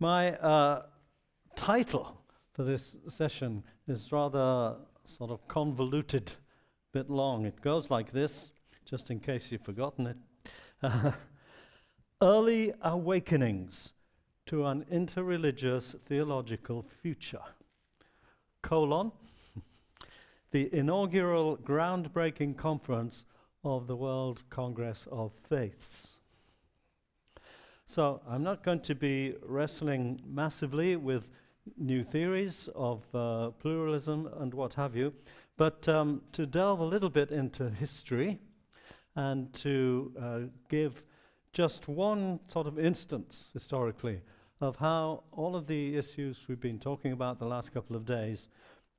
My title for this session is rather sort of convoluted, bit long. It goes like this, just in case you've forgotten it. Early Awakenings to an Interreligious Theological Future, colon, the inaugural groundbreaking conference of the World Congress of Faiths. So I'm not going to be wrestling massively with new theories of pluralism and what have you, but to delve a little bit into history and to give just one sort of instance historically of how all of the issues we've been talking about the last couple of days,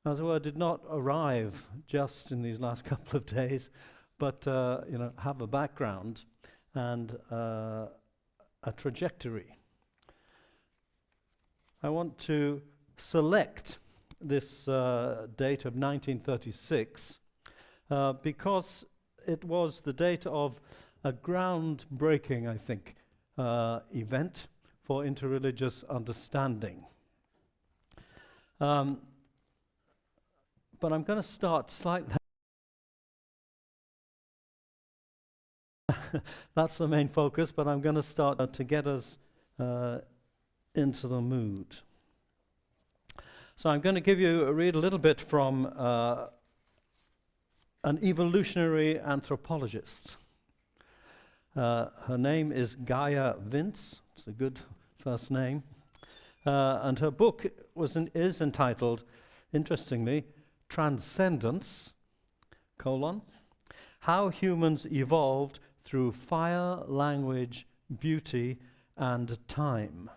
as it were, did not arrive just in these last couple of days, but have a background and a trajectory. I want to select this date of 1936 because it was the date of a groundbreaking, I think, event for interreligious understanding. But I'm going to start slightly. That's the main focus, but I'm going to start to get us into the mood. So I'm going to read a little bit from an evolutionary anthropologist. Her name is Gaia Vince. It's a good first name. And her book is entitled, interestingly, Transcendence, How Humans Evolved Through Fire, Language, Beauty, and Time.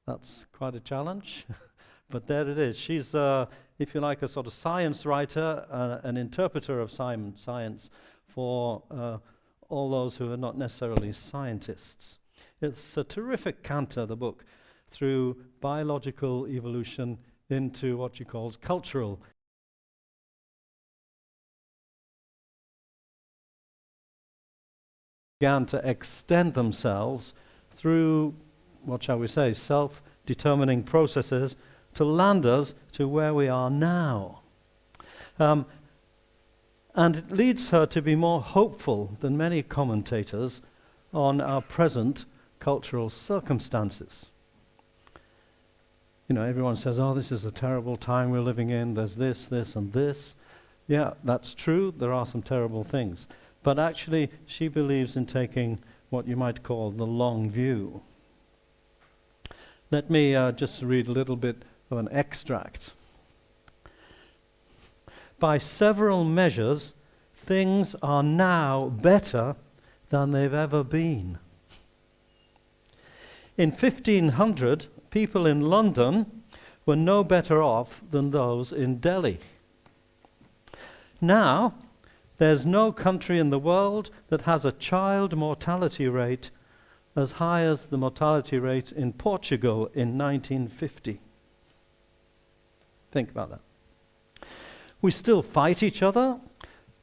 That's quite a challenge, but there it is. She's, if you like, a sort of science writer, an interpreter of science for all those who are not necessarily scientists. It's a terrific canter, the book, through biological evolution into what she calls cultural began to extend themselves through, what shall we say, self-determining processes to land us to where we are now. And it leads her to be more hopeful than many commentators on our present cultural circumstances. You know, everyone says, oh, this is a terrible time we're living in, there's this, this, and this. Yeah, that's true, there are some terrible things. But actually, she believes in taking what you might call the long view. Let me just read a little bit of an extract. By several measures, things are now better than they've ever been. In 1500, people in London were no better off than those in Delhi. Now, there's no country in the world that has a child mortality rate as high as the mortality rate in Portugal in 1950. Think about that. We still fight each other,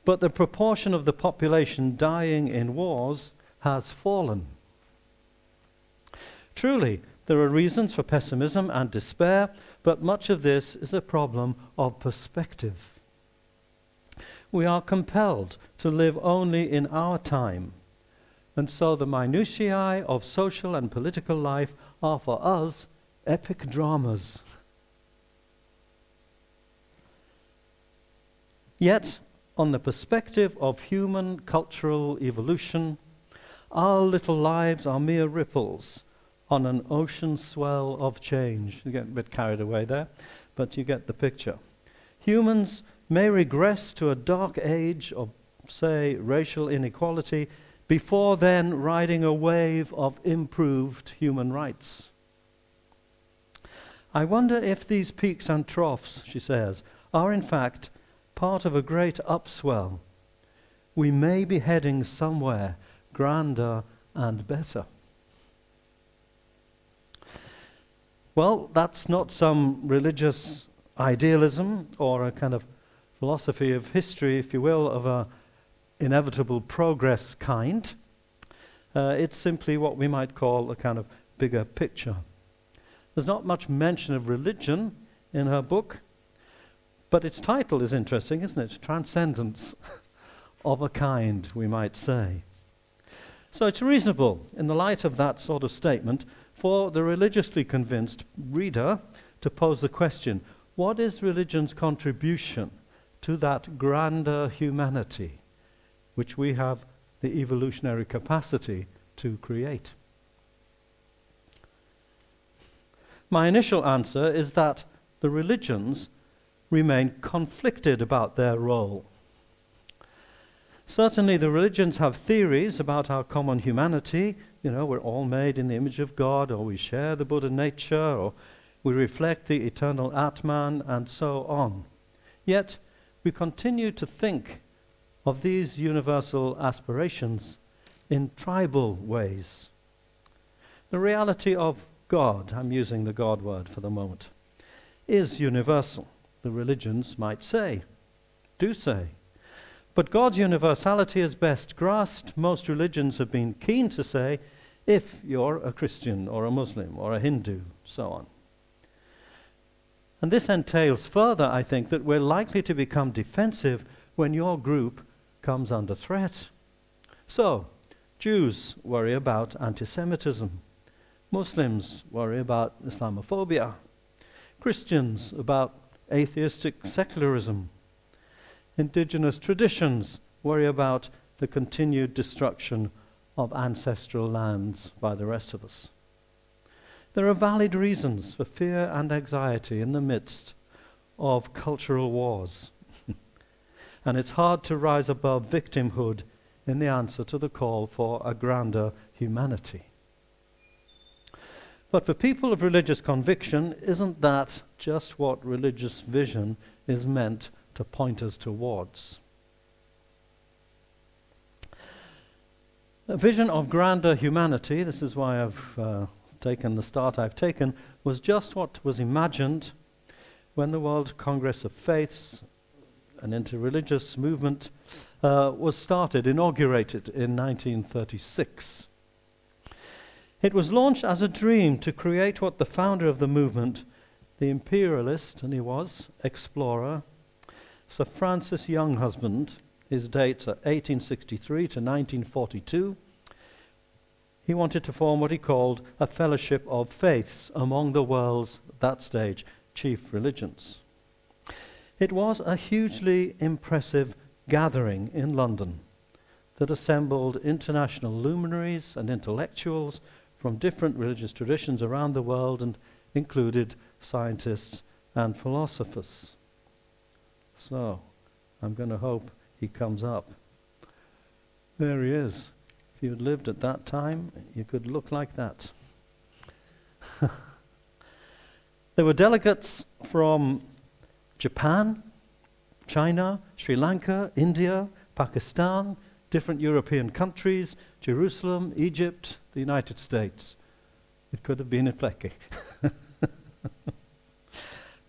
but the proportion of the population dying in wars has fallen. Truly, there are reasons for pessimism and despair, but much of this is a problem of perspective. We are compelled to live only in our time, and so the minutiae of social and political life are for us epic dramas. Yet, on the perspective of human cultural evolution, our little lives are mere ripples on an ocean swell of change. You get a bit carried away there, but you get the picture. Humans may regress to a dark age of, say, racial inequality before then riding a wave of improved human rights. I wonder if these peaks and troughs, she says, are in fact part of a great upswell. We may be heading somewhere grander and better. Well, that's not some religious idealism or a kind of philosophy of history, if you will, of a inevitable progress kind. It's simply what we might call a kind of bigger picture. There's not much mention of religion in her book, but its title is interesting, isn't it? Transcendence of a kind, we might say. So it's reasonable, in the light of that sort of statement, for the religiously convinced reader to pose the question, what is religion's contribution to that grander humanity which we have the evolutionary capacity to create? My initial answer is that the religions remain conflicted about their role. Certainly the religions have theories about our common humanity. You know, we're all made in the image of God, or we share the Buddha nature, or we reflect the eternal Atman, and so on. Yet, we continue to think of these universal aspirations in tribal ways. The reality of God, I'm using the God word for the moment, is universal, the religions might say, do say. But God's universality is best grasped, most religions have been keen to say, if you're a Christian or a Muslim or a Hindu, so on. And this entails further, I think, that we're likely to become defensive when your group comes under threat. So, Jews worry about anti-Semitism. Muslims worry about Islamophobia. Christians about atheistic secularism. Indigenous traditions worry about the continued destruction of ancestral lands by the rest of us. There are valid reasons for fear and anxiety in the midst of cultural wars. And it's hard to rise above victimhood in the answer to the call for a grander humanity. But for people of religious conviction, isn't that just what religious vision is meant to point us towards? A vision of grander humanity, this is why I've taken the start I've taken, was just what was imagined when the World Congress of Faiths, an interreligious movement, was started, inaugurated in 1936. It was launched as a dream to create what the founder of the movement, the imperialist, and he was, explorer, Sir Francis Younghusband, his dates are 1863 to 1942, he wanted to form what he called a fellowship of faiths among the world's, at that stage, chief religions. It was a hugely impressive gathering in London that assembled international luminaries and intellectuals from different religious traditions around the world and included scientists and philosophers. So, I'm going to hope he comes up. There he is. If you had lived at that time, you could look like that. There were delegates from Japan, China, Sri Lanka, India, Pakistan, different European countries, Jerusalem, Egypt, the United States. It could have been in Flecky.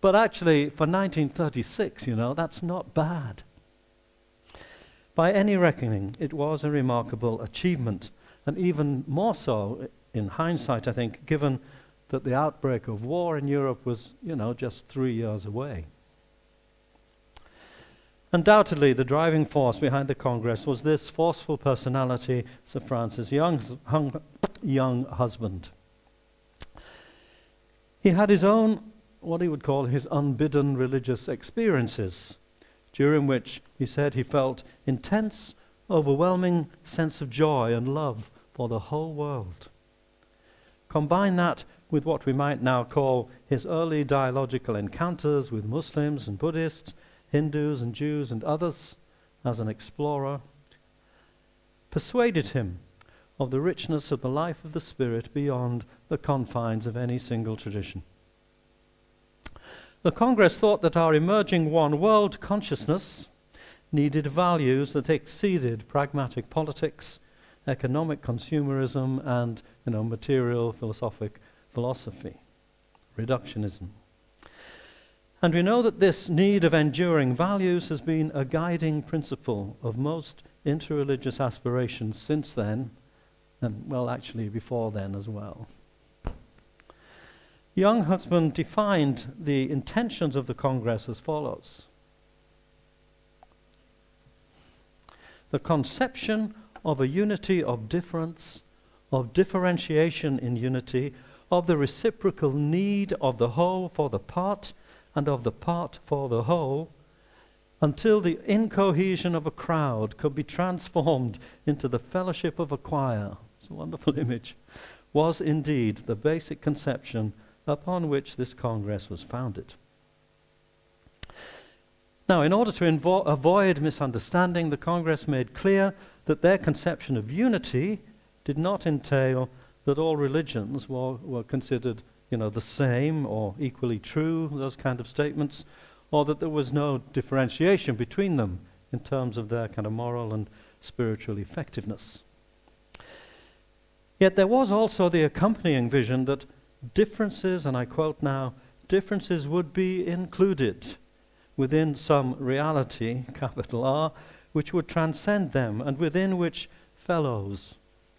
But actually, for 1936, you know, that's not bad. By any reckoning, it was a remarkable achievement, and even more so in hindsight, I think, given that the outbreak of war in Europe was, you know, just 3 years away. Undoubtedly, the driving force behind the Congress was this forceful personality, Sir Francis Younghusband. He had his own, what he would call his unbidden religious experiences, during which he said he felt intense, overwhelming sense of joy and love for the whole world. Combine that with what we might now call his early dialogical encounters with Muslims and Buddhists, Hindus and Jews and others as an explorer, persuaded him of the richness of the life of the Spirit beyond the confines of any single tradition. The Congress thought that our emerging one world consciousness needed values that exceeded pragmatic politics, economic consumerism, and, material philosophy, reductionism. And we know that this need of enduring values has been a guiding principle of most interreligious aspirations since then, and, well, actually before then as well. Young Husband defined the intentions of the Congress as follows: the conception of a unity of difference, of differentiation in unity, of the reciprocal need of the whole for the part, and of the part for the whole, until the incohesion of a crowd could be transformed into the fellowship of a choir. It's a wonderful image. Was indeed the basic conception upon which this Congress was founded. Now, in order to avoid misunderstanding, the Congress made clear that their conception of unity did not entail that all religions were considered, the same or equally true, those kind of statements, or that there was no differentiation between them in terms of their kind of moral and spiritual effectiveness. Yet there was also the accompanying vision that differences, and I quote now, differences would be included within some reality, capital R, which would transcend them, and within which fellows,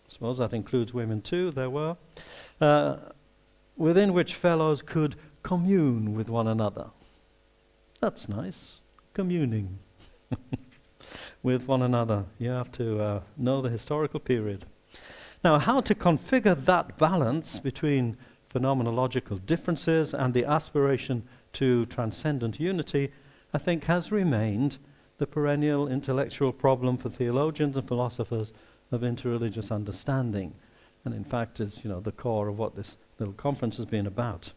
I suppose that includes women too, there were, within which fellows could commune with one another. That's nice, communing with one another. You have to know the historical period. Now, how to configure that balance between phenomenological differences and the aspiration to transcendent unity, I think, has remained the perennial intellectual problem for theologians and philosophers of interreligious understanding, and in fact is, the core of what this little conference has been about.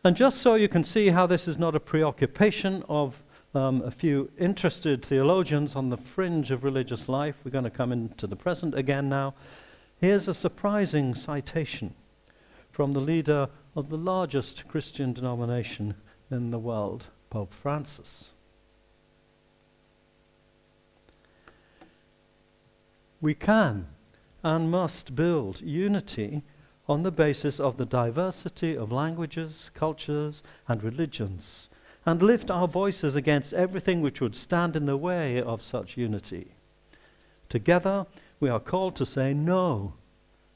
And just so you can see how this is not a preoccupation of a few interested theologians on the fringe of religious life, we're going to come into the present again now. Here's a surprising citation from the leader of the largest Christian denomination in the world, Pope Francis. We can and must build unity on the basis of the diversity of languages, cultures, and religions, and lift our voices against everything which would stand in the way of such unity. Together, we are called to say no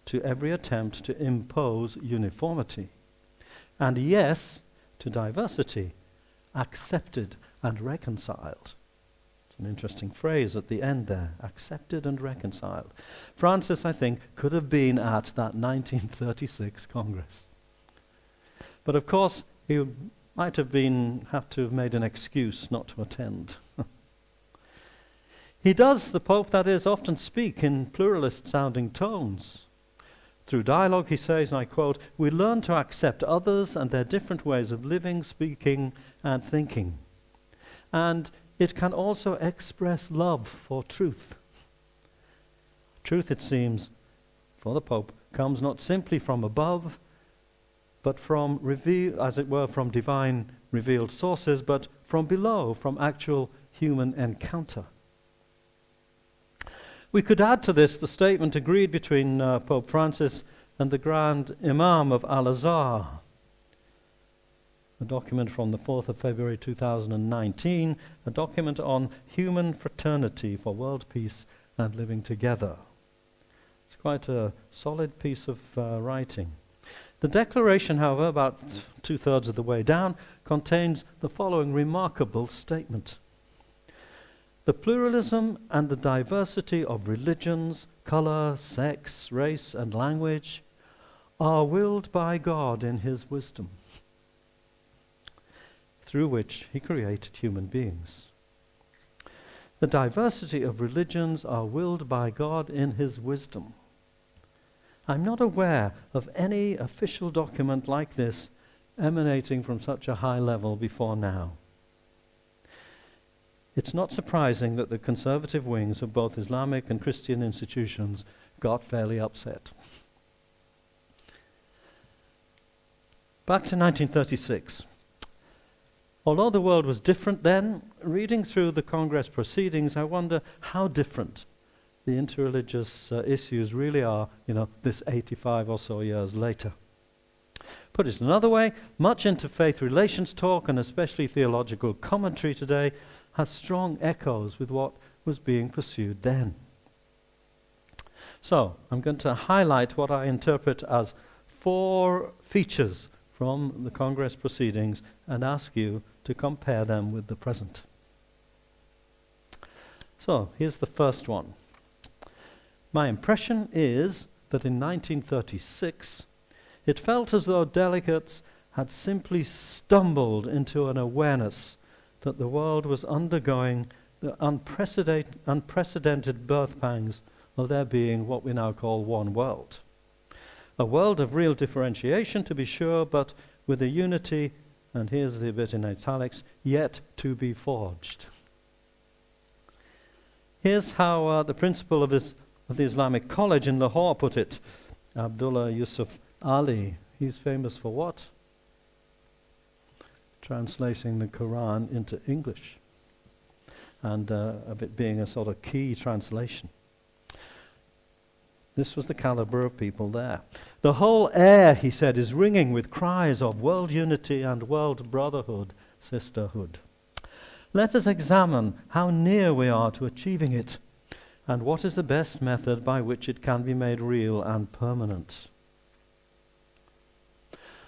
to every attempt to impose uniformity, and yes to diversity, accepted and reconciled. It's an interesting phrase at the end there, accepted and reconciled. Francis, I think, could have been at that 1936 Congress. But of course, he might have to have made an excuse not to attend. He does, the Pope that is, often speak in pluralist-sounding tones. Through dialogue, he says, and I quote, "We learn to accept others and their different ways of living, speaking, and thinking. And it can also express love for truth. Truth, it seems, for the Pope, comes not simply from above, but from from divine revealed sources, but from below, from actual human encounter." We could add to this the statement agreed between Pope Francis and the Grand Imam of Al-Azhar, a document from the 4th of February 2019, a document on human fraternity for world peace and living together. It's quite a solid piece of writing. The declaration, however, about 2/3 of the way down, contains the following remarkable statement: "The pluralism and the diversity of religions, color, sex, race, and language are willed by God in His wisdom, through which He created human beings. The diversity of religions are willed by God in His wisdom." I'm not aware of any official document like this emanating from such a high level before now. It's not surprising that the conservative wings of both Islamic and Christian institutions got fairly upset. Back to 1936. Although the world was different then, reading through the Congress proceedings, I wonder how different the interreligious issues really are, this 85 or so years later. Put it another way, much interfaith relations talk, and especially theological commentary today, has strong echoes with what was being pursued then. So, I'm going to highlight what I interpret as 4 features from the Congress proceedings and ask you to compare them with the present. So, here's the first one. My impression is that in 1936, it felt as though delegates had simply stumbled into an awareness that the world was undergoing the unprecedented birth pangs of there being what we now call one world. A world of real differentiation, to be sure, but with a unity, and here's the bit in italics, yet to be forged. Here's how the principal of the Islamic College in Lahore put it. Abdullah Yusuf Ali. He's famous for what? Translating the Quran into English. And of it being a sort of key translation. This was the caliber of people there. The whole air, he said, is ringing with cries of world unity and world brotherhood, sisterhood. Let us examine how near we are to achieving it, and what is the best method by which it can be made real and permanent.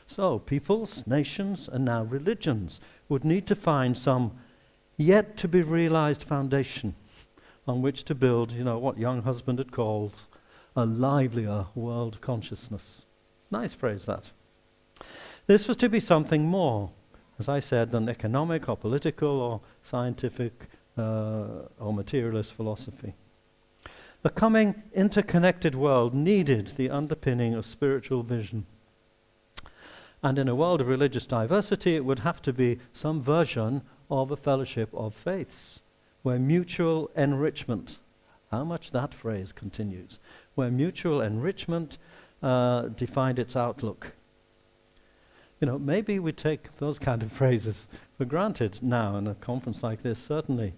So, peoples, nations, and now religions would need to find some yet-to-be-realized foundation on which to build, what young husband had called a livelier world consciousness. Nice phrase, that. This was to be something more, as I said, than economic or political or scientific or materialist philosophy. The coming interconnected world needed the underpinning of spiritual vision. And in a world of religious diversity, it would have to be some version of a fellowship of faiths, where mutual enrichment, how much that phrase continues, where mutual enrichment defined its outlook. Maybe we take those kind of phrases for granted now in a conference like this, certainly,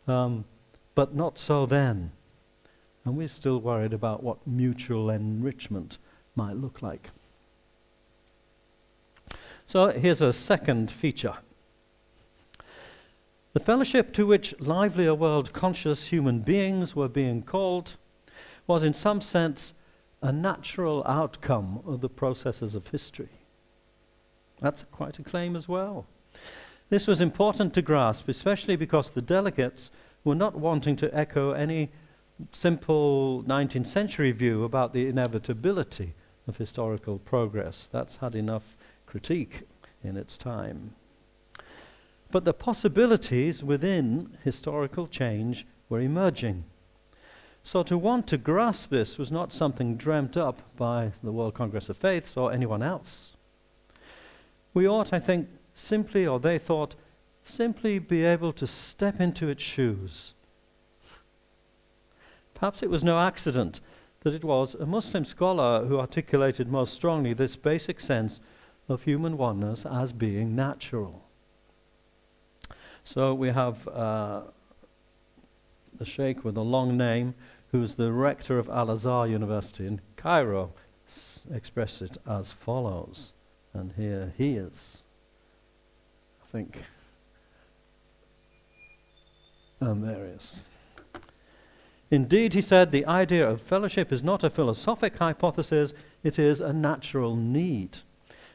but not so then. And we're still worried about what mutual enrichment might look like. So here's a second feature. The fellowship to which livelier world-conscious human beings were being called was in some sense a natural outcome of the processes of history. That's quite a claim as well. This was important to grasp, especially because the delegates were not wanting to echo any simple 19th century view about the inevitability of historical progress. That's had enough critique in its time. But the possibilities within historical change were emerging. So to want to grasp this was not something dreamt up by the World Congress of Faiths or anyone else. We ought, I think, simply, or they thought, simply be able to step into its shoes. Perhaps it was no accident that it was a Muslim scholar who articulated most strongly this basic sense of human oneness as being natural. So we have the sheikh with a long name, who's the rector of Al-Azhar University in Cairo, expressed it as follows. And here he is, I think. And there he is. Indeed, he said, the idea of fellowship is not a philosophic hypothesis, it is a natural need,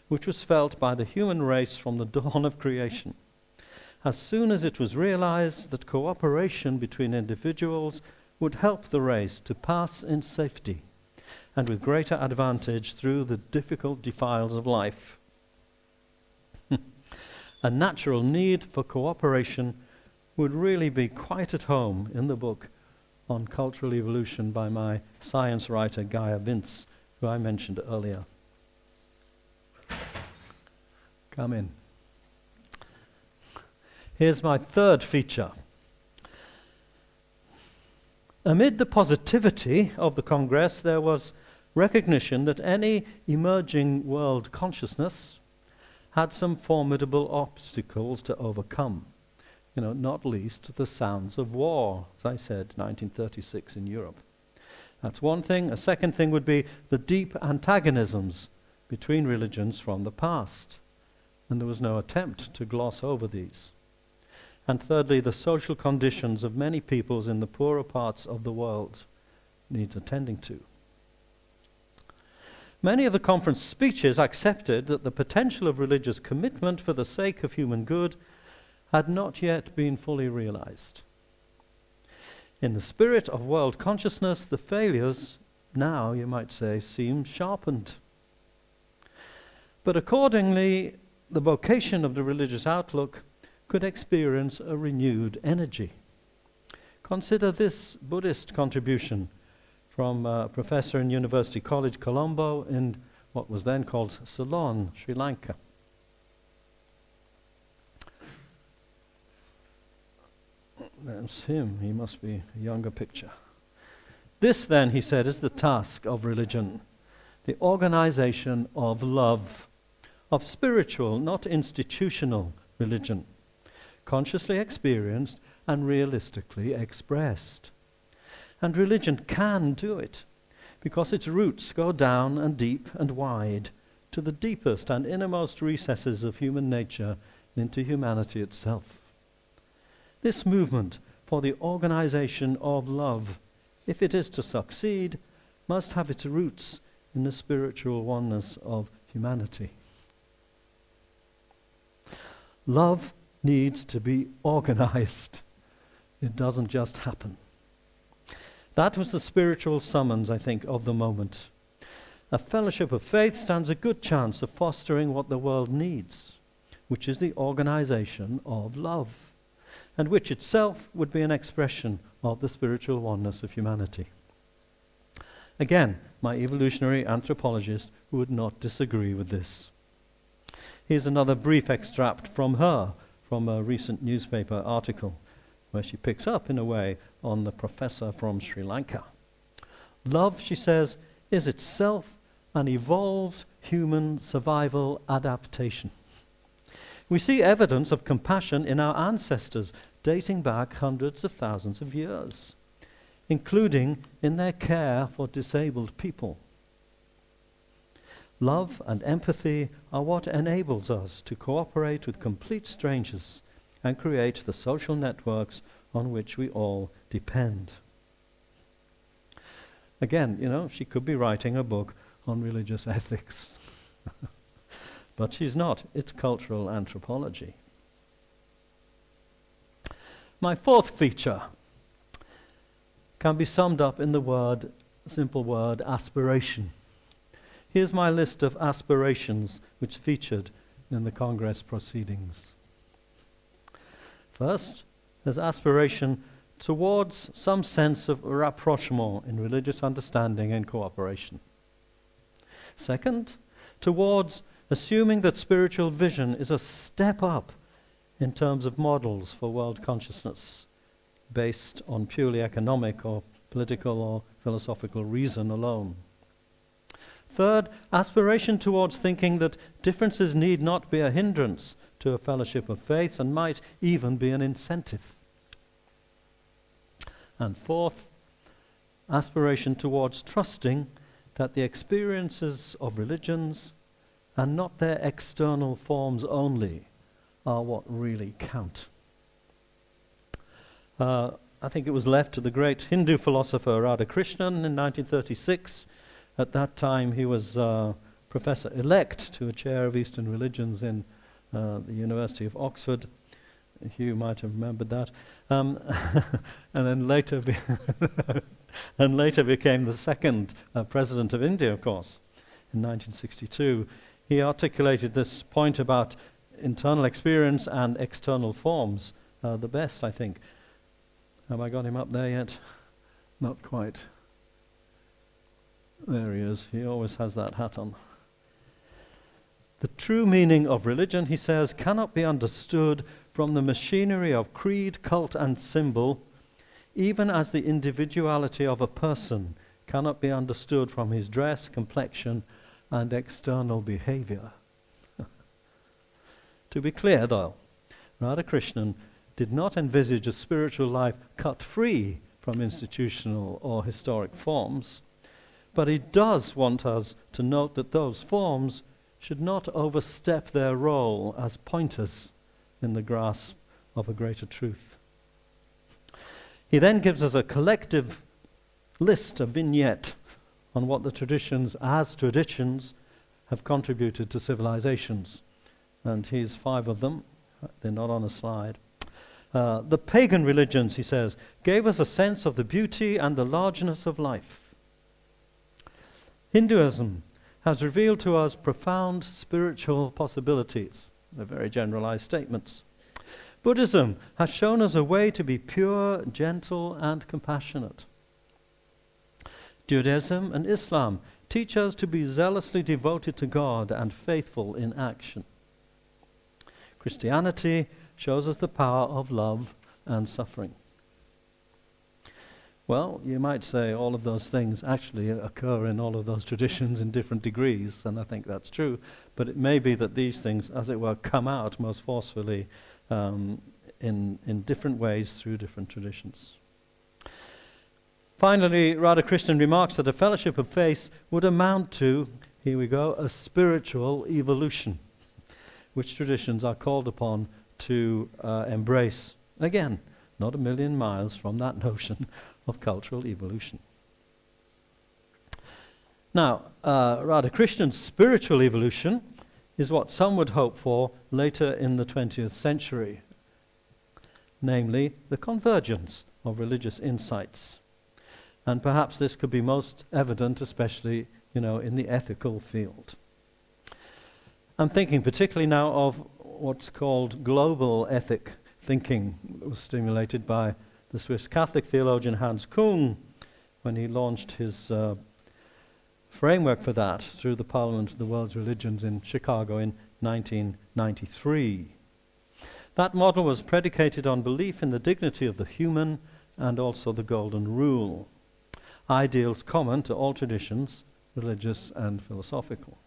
which was felt by the human race from the dawn of creation. As soon as it was realized that cooperation between individuals would help the race to pass in safety and with greater advantage through the difficult defiles of life. A natural need for cooperation would really be quite at home in the book on cultural evolution by my science writer Gaia Vince, who I mentioned earlier. Come in. Here's my third feature. Amid the positivity of the Congress, there was recognition that any emerging world consciousness had some formidable obstacles to overcome. Not least the sounds of war, as I said, 1936 in Europe. That's one thing. A second thing would be the deep antagonisms between religions from the past. And there was no attempt to gloss over these. And thirdly, the social conditions of many peoples in the poorer parts of the world needs attending to. Many of the conference speeches accepted that the potential of religious commitment for the sake of human good had not yet been fully realized. In the spirit of world consciousness, the failures now, you might say, seem sharpened. But accordingly, the vocation of the religious outlook could experience a renewed energy. Consider this Buddhist contribution from a professor in University College Colombo in what was then called Ceylon, Sri Lanka. That's him. He must be a younger picture. This, then, he said, is the task of religion, the organization of love, of spiritual, not institutional religion, consciously experienced and realistically expressed. And religion can do it, because its roots go down and deep and wide to the deepest and innermost recesses of human nature, into humanity itself. This movement for the organization of love, if it is to succeed, must have its roots in the spiritual oneness of humanity. Love needs to be organized. It doesn't just happen. That was the spiritual summons, I think, of the moment. A fellowship of faith stands a good chance of fostering what the world needs, which is the organization of love, and which itself would be an expression of the spiritual oneness of humanity. Again, my evolutionary anthropologist would not disagree with this. Here's another brief extract from her, from a recent newspaper article, where she picks up, in a way, on the professor from Sri Lanka. Love, she says, is itself an evolved human survival adaptation. We see evidence of compassion in our ancestors, dating back hundreds of thousands of years, including in their care for disabled people. Love and empathy are what enables us to cooperate with complete strangers and create the social networks on which we all depend. Again, she could be writing a book on religious ethics. But she's not. It's cultural anthropology. My fourth feature can be summed up in the simple word, aspiration. Here's my list of aspirations which featured in the Congress proceedings. First, there's aspiration towards some sense of rapprochement in religious understanding and cooperation. Second, towards assuming that spiritual vision is a step up in terms of models for world consciousness, based on purely economic or political or philosophical reason alone. Third, aspiration towards thinking that differences need not be a hindrance to a fellowship of faith and might even be an incentive. And fourth, aspiration towards trusting that the experiences of religions, and not their external forms only, are what really count. I think it was left to the great Hindu philosopher Radhakrishnan in 1936. At that time, he was professor-elect to a chair of Eastern religions in the University of Oxford. Hugh might have remembered that. And then later, and later became the second president of India, of course, in 1962. He articulated this point about internal experience and external forms the best, I think. Have I got him up there yet? Not quite. There he is. He always has that hat on. The true meaning of religion, he says, cannot be understood from the machinery of creed, cult, and symbol, even as the individuality of a person cannot be understood from his dress, complexion, and external behavior. To be clear, though, Radhakrishnan did not envisage a spiritual life cut free from institutional or historic forms, but he does want us to note that those forms should not overstep their role as pointers in the grasp of a greater truth. He then gives us a collective list, a vignette, on what the traditions, as traditions, have contributed to civilizations. And here's 5 of them. They're not on a slide. The pagan religions, he says, gave us a sense of the beauty and the largeness of life. Hinduism has revealed to us profound spiritual possibilities. They're very generalized statements. Buddhism has shown us a way to be pure, gentle, and compassionate. Judaism and Islam teach us to be zealously devoted to God and faithful in action. Christianity shows us the power of love and suffering. Well, you might say all of those things actually occur in all of those traditions in different degrees, and I think that's true, but it may be that these things, as it were, come out most forcefully in different ways through different traditions. Finally, Radhakrishnan remarks that a fellowship of faith would amount to, here we go, a spiritual evolution, which traditions are called upon to embrace. Again, not a million miles from that notion of cultural evolution. Now, Radhakrishnan's spiritual evolution is what some would hope for later in the 20th century, namely the convergence of religious insights. And perhaps this could be most evident, especially, in the ethical field. I'm thinking particularly now of what's called global ethic thinking that was stimulated by the Swiss Catholic theologian Hans Küng when he launched his framework for that through the Parliament of the World's Religions in Chicago in 1993. That model was predicated on belief in the dignity of the human and also the golden rule, ideals common to all traditions, religious and philosophical.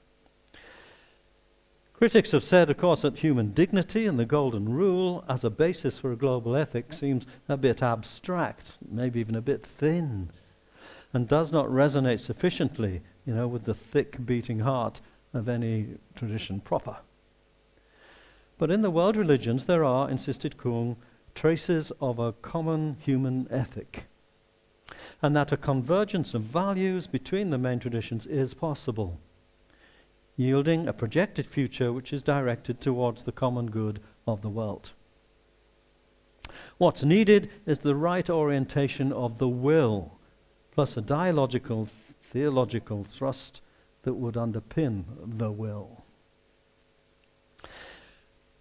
Critics have said, of course, that human dignity and the golden rule as a basis for a global ethic seems a bit abstract, maybe even a bit thin, and does not resonate sufficiently, with the thick beating heart of any tradition proper. But in the world religions there are, insisted Küng, traces of a common human ethic, and that a convergence of values between the main traditions is possible, yielding a projected future which is directed towards the common good of the world. What's needed is the right orientation of the will, plus a dialogical, theological thrust that would underpin the will.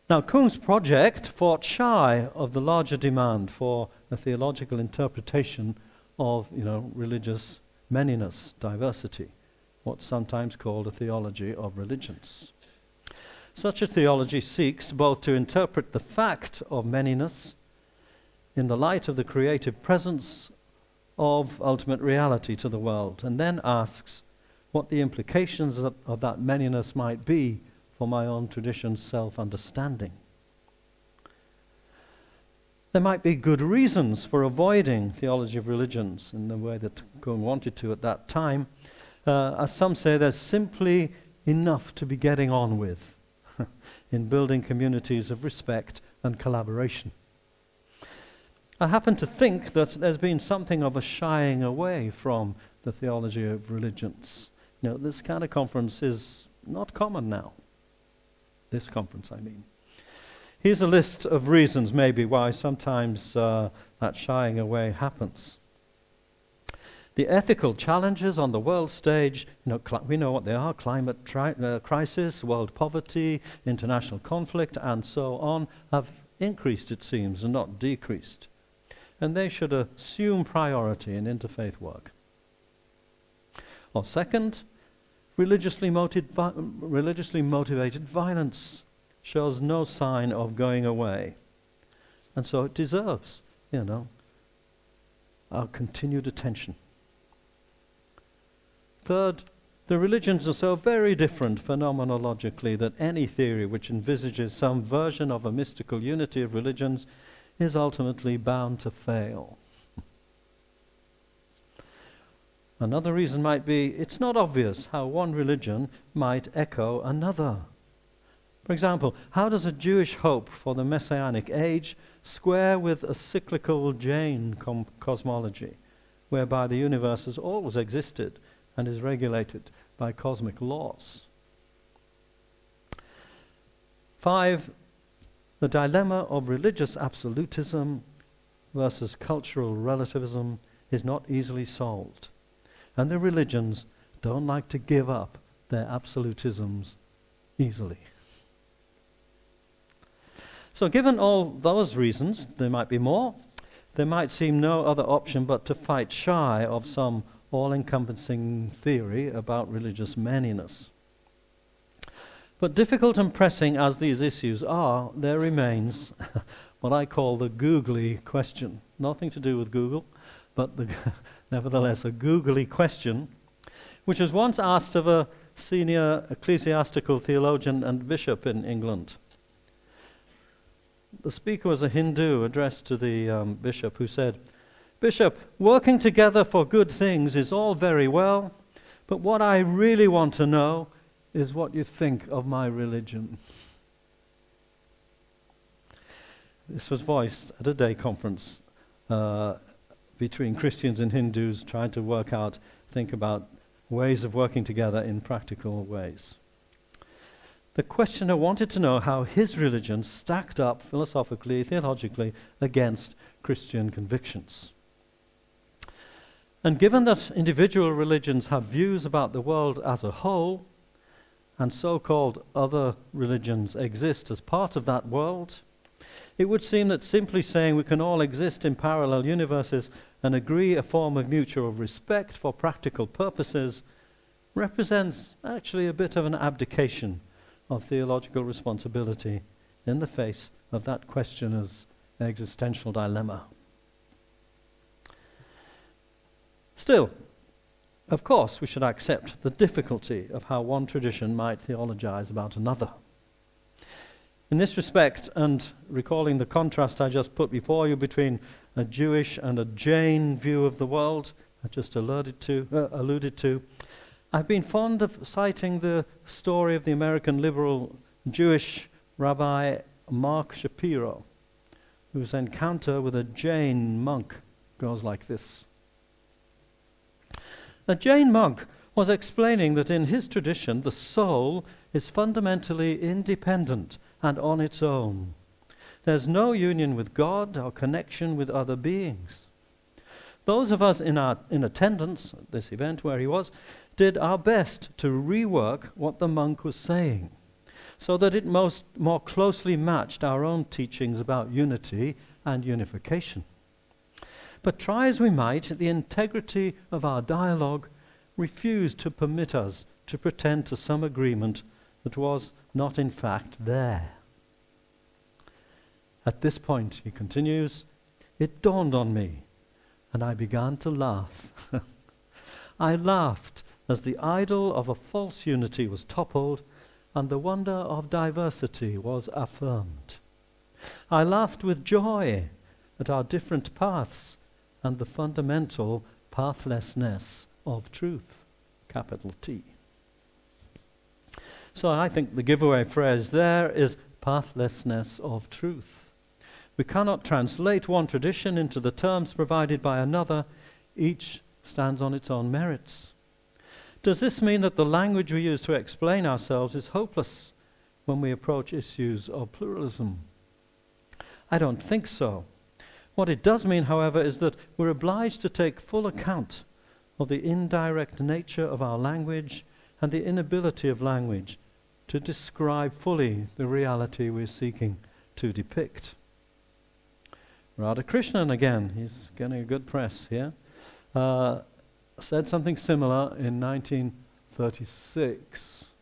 Now, Küng's project fought shy of the larger demand for a theological interpretation of, religious manyness, diversity, what's sometimes called a theology of religions. Such a theology seeks both to interpret the fact of manyness in the light of the creative presence of ultimate reality to the world, and then asks what the implications of that manyness might be for my own tradition's self-understanding. There might be good reasons for avoiding theology of religions in the way that Küng wanted to at that time. As some say, there's simply enough to be getting on with in building communities of respect and collaboration. I happen to think that there's been something of a shying away from the theology of religions. This kind of conference is not common now. This conference, I mean. Here's a list of reasons maybe why sometimes that shying away happens. The ethical challenges on the world stage, we know what they are: climate crisis, world poverty, international conflict, and so on, have increased, it seems, and not decreased. And they should assume priority in interfaith work. Or second, religiously motivated violence shows no sign of going away. And so it deserves, our continued attention. Third, the religions are so very different phenomenologically that any theory which envisages some version of a mystical unity of religions is ultimately bound to fail. Another reason might be it's not obvious how one religion might echo another. For example, how does a Jewish hope for the Messianic age square with a cyclical Jain cosmology, whereby the universe has always existed and is regulated by cosmic laws. 5, the dilemma of religious absolutism versus cultural relativism is not easily solved, and the religions don't like to give up their absolutisms easily. So given all those reasons, there might be more, there might seem no other option but to fight shy of some all-encompassing theory about religious manliness. But difficult and pressing as these issues are, there remains what I call the googly question. Nothing to do with Google, but nevertheless a googly question, which was once asked of a senior ecclesiastical theologian and bishop in England. The speaker was a Hindu addressed to the bishop, who said, "Bishop, working together for good things is all very well, but what I really want to know is what you think of my religion." This was voiced at a day conference between Christians and Hindus trying to think about ways of working together in practical ways. The questioner wanted to know how his religion stacked up philosophically, theologically, against Christian convictions. And given that individual religions have views about the world as a whole, and so-called other religions exist as part of that world, it would seem that simply saying we can all exist in parallel universes and agree a form of mutual respect for practical purposes represents actually a bit of an abdication of theological responsibility in the face of that questioner's existential dilemma. Still, of course, we should accept the difficulty of how one tradition might theologize about another. In this respect, and recalling the contrast I just put before you between a Jewish and a Jain view of the world, I just alluded to, I've been fond of citing the story of the American liberal Jewish Rabbi Mark Shapiro, whose encounter with a Jain monk goes like this. A Jain monk was explaining that in his tradition the soul is fundamentally independent and on its own. There's no union with God or connection with other beings. Those of us in attendance at this event where he was did our best to rework what the monk was saying so that it more closely matched our own teachings about unity and unification. But try as we might, the integrity of our dialogue refused to permit us to pretend to some agreement that was not in fact there. At this point, he continues, it dawned on me, and I began to laugh. I laughed as the idol of a false unity was toppled and the wonder of diversity was affirmed. I laughed with joy at our different paths and the fundamental pathlessness of truth, capital T. So I think the giveaway phrase there is pathlessness of truth. We cannot translate one tradition into the terms provided by another. Each stands on its own merits. Does this mean that the language we use to explain ourselves is hopeless when we approach issues of pluralism? I don't think so. What it does mean, however, is that we're obliged to take full account of the indirect nature of our language and the inability of language to describe fully the reality we're seeking to depict. Radhakrishnan, again, he's getting a good press here, said something similar in 1936.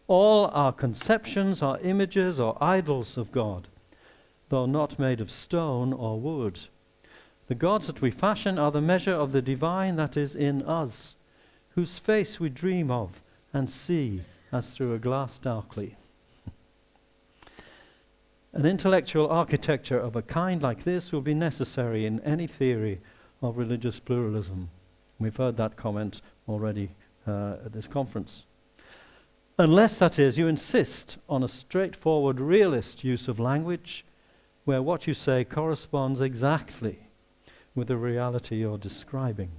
All our conceptions are images or idols of God, though not made of stone or wood. The gods that we fashion are the measure of the divine that is in us, whose face we dream of and see as through a glass darkly. An intellectual architecture of a kind like this will be necessary in any theory of religious pluralism. We've heard that comment already at this conference. Unless, that is, you insist on a straightforward realist use of language where what you say corresponds exactly with the reality you're describing.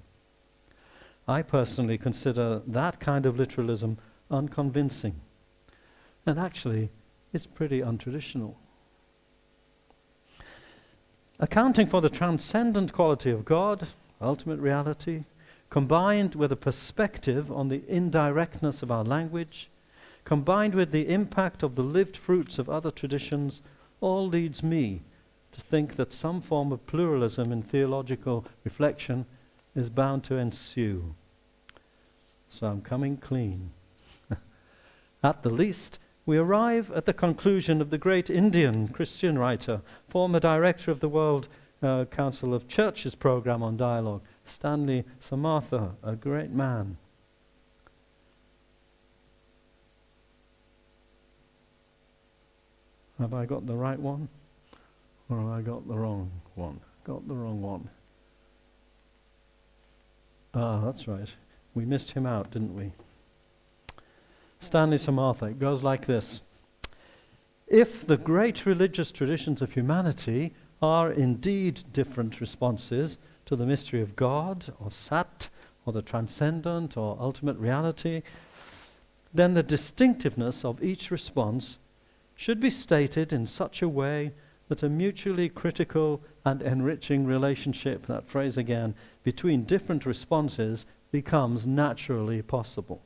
I personally consider that kind of literalism unconvincing. And actually, it's pretty untraditional. Accounting for the transcendent quality of God, ultimate reality, combined with a perspective on the indirectness of our language, combined with the impact of the lived fruits of other traditions, all leads me to think that some form of pluralism in theological reflection is bound to ensue. So I'm coming clean. At the least, we arrive at the conclusion of the great Indian Christian writer, former director of the World Council of Churches program on dialogue, Stanley Samartha, a great man. Have I got the right one? Or have I got the wrong one? Got the wrong one. Ah, that's right. We missed him out, didn't we? Stanley Samartha. It goes like this. If the great religious traditions of humanity are indeed different responses to the mystery of God, or Sat, or the transcendent, or ultimate reality, then the distinctiveness of each response should be stated in such a way that a mutually critical and enriching relationship, that phrase again, between different responses becomes naturally possible.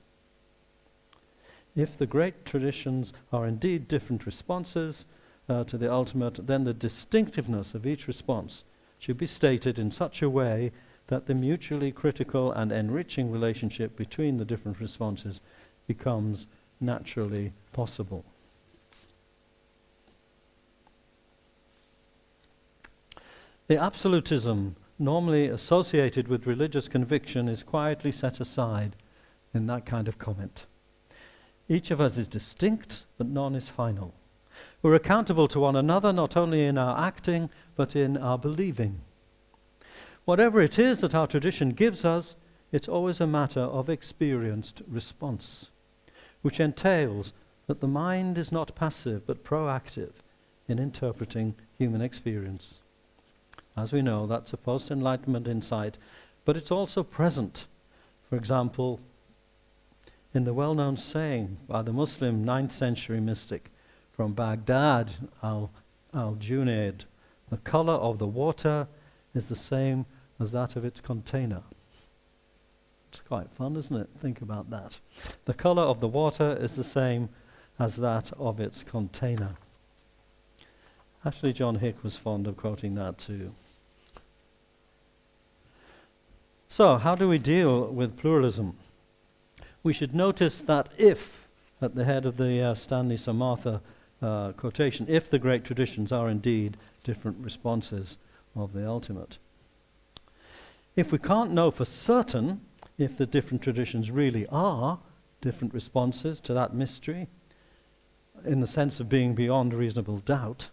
If the great traditions are indeed different responses to the ultimate, then the distinctiveness of each response should be stated in such a way that the mutually critical and enriching relationship between the different responses becomes naturally possible. The absolutism normally associated with religious conviction is quietly set aside in that kind of comment. Each of us is distinct, but none is final. We're accountable to one another not only in our acting, but in our believing. Whatever it is that our tradition gives us, it's always a matter of experienced response, which entails that the mind is not passive, but proactive in interpreting human experience. As we know, that's a post-Enlightenment insight, but it's also present. For example, in the well-known saying by the Muslim 9th century mystic from Baghdad, al-Junayd, the color of the water is the same as that of its container. It's quite fun, isn't it? Think about that. The color of the water is the same as that of its container. Actually, John Hick was fond of quoting that too. So, how do we deal with pluralism? We should notice that if, at the head of the Stanley Samartha quotation, if the great traditions are indeed different responses of the ultimate. If we can't know for certain if the different traditions really are different responses to that mystery, in the sense of being beyond reasonable doubt,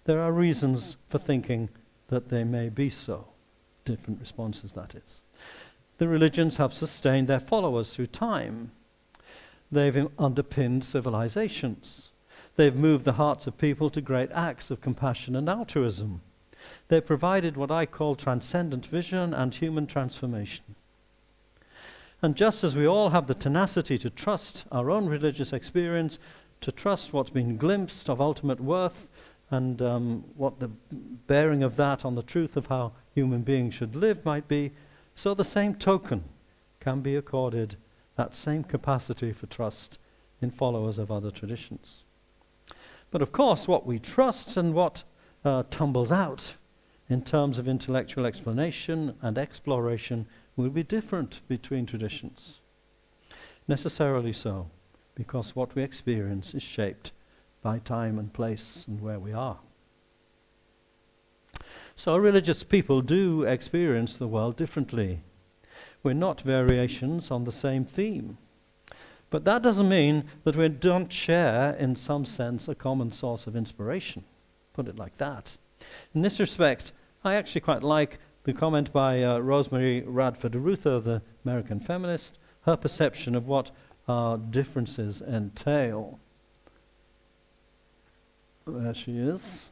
there are reasons for thinking that they may be so. Different responses, that is. The religions have sustained their followers through time. They've underpinned civilizations. They've moved the hearts of people to great acts of compassion and altruism. They've provided what I call transcendent vision and human transformation. And just as we all have the tenacity to trust our own religious experience, to trust what's been glimpsed of ultimate worth, and what the bearing of that on the truth of how human beings should live might be, so the same token can be accorded that same capacity for trust in followers of other traditions. But of course, what we trust and what tumbles out in terms of intellectual explanation and exploration will be different between traditions. Necessarily so, because what we experience is shaped by time and place and where we are. So religious people do experience the world differently. We're not variations on the same theme. But that doesn't mean that we don't share, in some sense, a common source of inspiration. Put it like that. In this respect, I actually quite like the comment by Rosemary Radford Arutha, the American feminist, her perception of what our differences entail. There she is.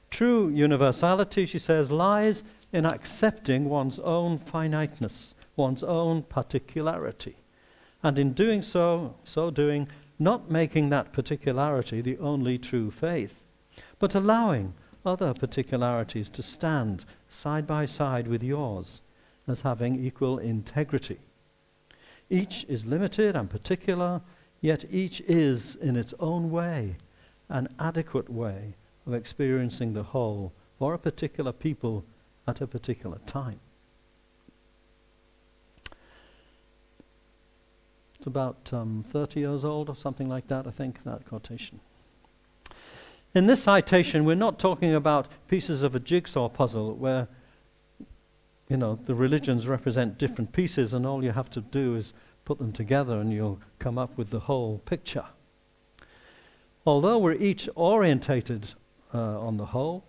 True universality, she says, lies in accepting one's own finiteness, one's own particularity, and in doing so doing, not making that particularity the only true faith, but allowing other particularities to stand side by side with yours as having equal integrity. Each is limited and particular, yet each is, in its own way, an adequate way of experiencing the whole for a particular people at a particular time. It's about 30 years old or something like that, I think, that quotation. In this citation, we're not talking about pieces of a jigsaw puzzle where, the religions represent different pieces and all you have to do is put them together and you'll come up with the whole picture. Although we're each orientated on the whole,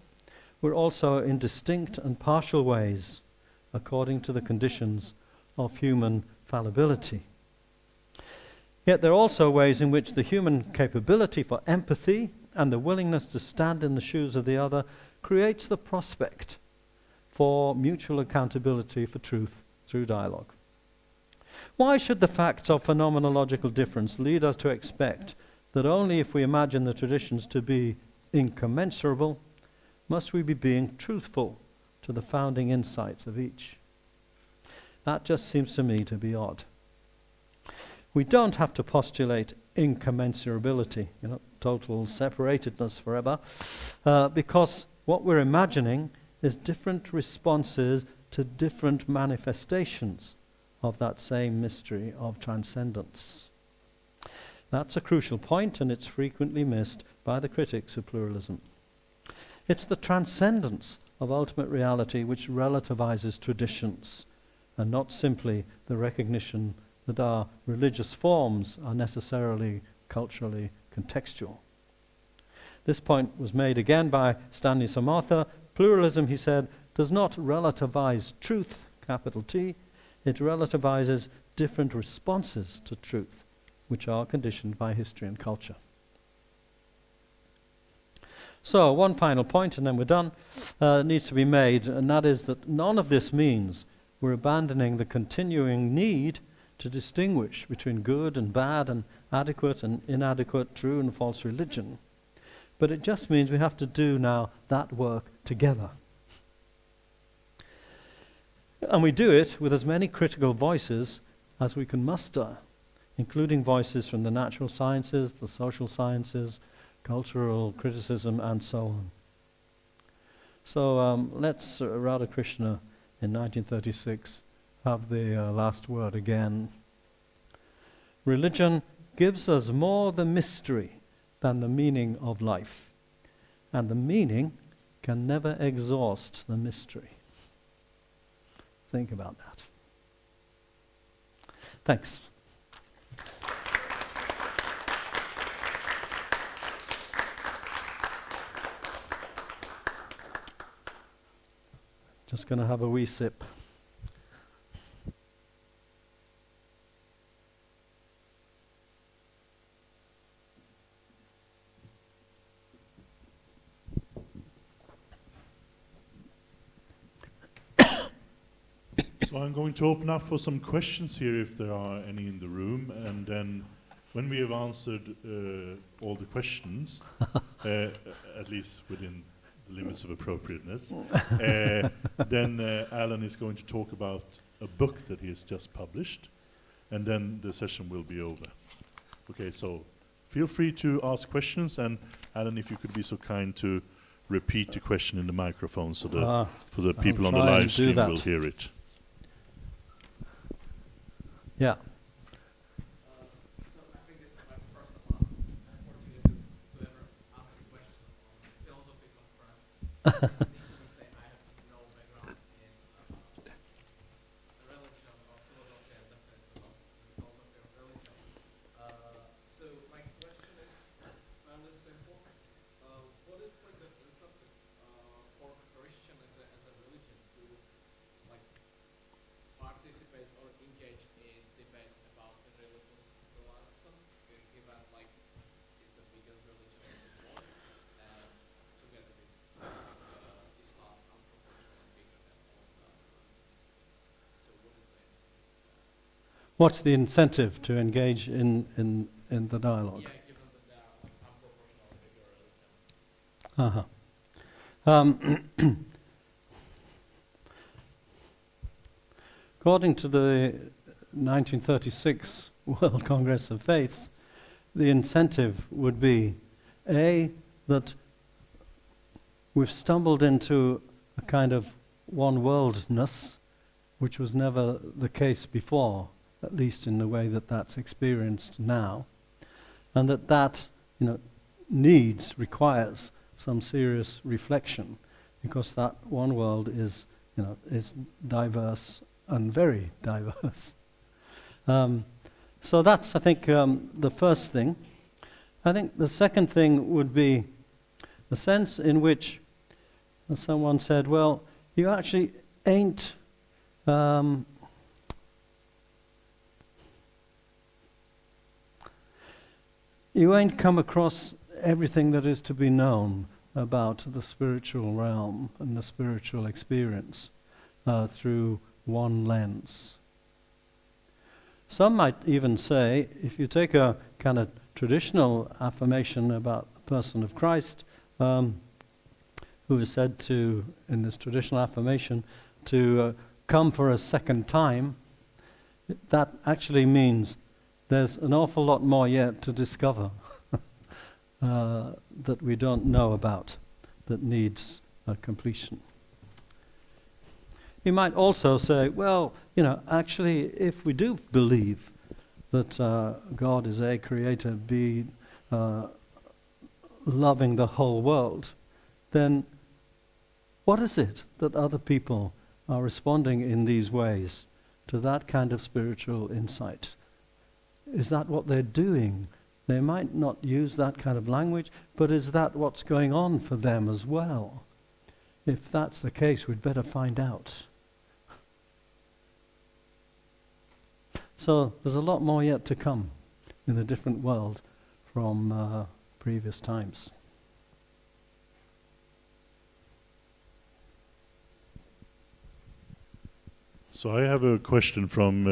we're also in distinct and partial ways according to the conditions of human fallibility. Yet there are also ways in which the human capability for empathy and the willingness to stand in the shoes of the other creates the prospect for mutual accountability for truth through dialogue. Why should the facts of phenomenological difference lead us to expect that only if we imagine the traditions to be incommensurable must we be being truthful to the founding insights of each? That just seems to me to be odd. We don't have to postulate incommensurability, total separatedness forever, because what we're imagining is different responses to different manifestations of that same mystery of transcendence. That's a crucial point, and it's frequently missed by the critics of pluralism. It's the transcendence of ultimate reality which relativizes traditions, and not simply the recognition that our religious forms are necessarily culturally contextual. This point was made again by Stanley Samartha. Pluralism, he said, does not relativize truth, capital T, it relativizes different responses to truth, which are conditioned by history and culture. So, one final point, and then we're done, needs to be made, and that is that none of this means we're abandoning the continuing need to distinguish between good and bad and adequate and inadequate, true and false religion. But it just means we have to do now that work together. And we do it with as many critical voices as we can muster, including voices from the natural sciences, the social sciences, cultural criticism, and so on. So let's Radha Krishna in 1936 have the last word again. Religion gives us more the mystery than the meaning of life, and the meaning can never exhaust the mystery. Think about that. Thanks. Just going to have a wee sip. So I'm going to open up for some questions here if there are any in the room, and then when we have answered all the questions, at least within the limits of appropriateness, then Alan is going to talk about a book that he has just published, and then the session will be over. Okay, so feel free to ask questions, and Alan, if you could be so kind to repeat the question in the microphone so that for the people on the live stream will hear it. Yeah. So I think this is my first and last opportunity to ever ask a question on philosophical front. It needs to be said I have no background in religion or philosophy, and definitely not in philosophy of religion. So my question is fairly simple. What is like the incentive for Christian as a religion to like participate or engage in debate about interreligious pluralism, given like it's the biggest religion in the world, and together with Islam, unproportionately bigger than all What's the incentive to engage in the dialogue? Yeah, given that there are like unproportional bigger religion. According to the 1936 World Congress of Faiths, the incentive would be, A, that we've stumbled into a kind of one-worldness, which was never the case before, at least in the way that that's experienced now, and that requires some serious reflection, because that one world is diverse and very diverse. So that's, I think, the first thing. I think the second thing would be the sense in which someone said, well, you actually ain't come across everything that is to be known about the spiritual realm and the spiritual experience through one lens. Some might even say, if you take a kind of traditional affirmation about the person of Christ, who is said to, in this traditional affirmation, to come for a second time, that actually means there's an awful lot more yet to discover that we don't know about, that needs completion. He might also say, well, actually, if we do believe that God is A, creator, B, loving the whole world, then what is it that other people are responding in these ways to that kind of spiritual insight? Is that what they're doing? They might not use that kind of language, but is that what's going on for them as well? If that's the case, we'd better find out. So there's a lot more yet to come in the different world from previous times. So I have a question from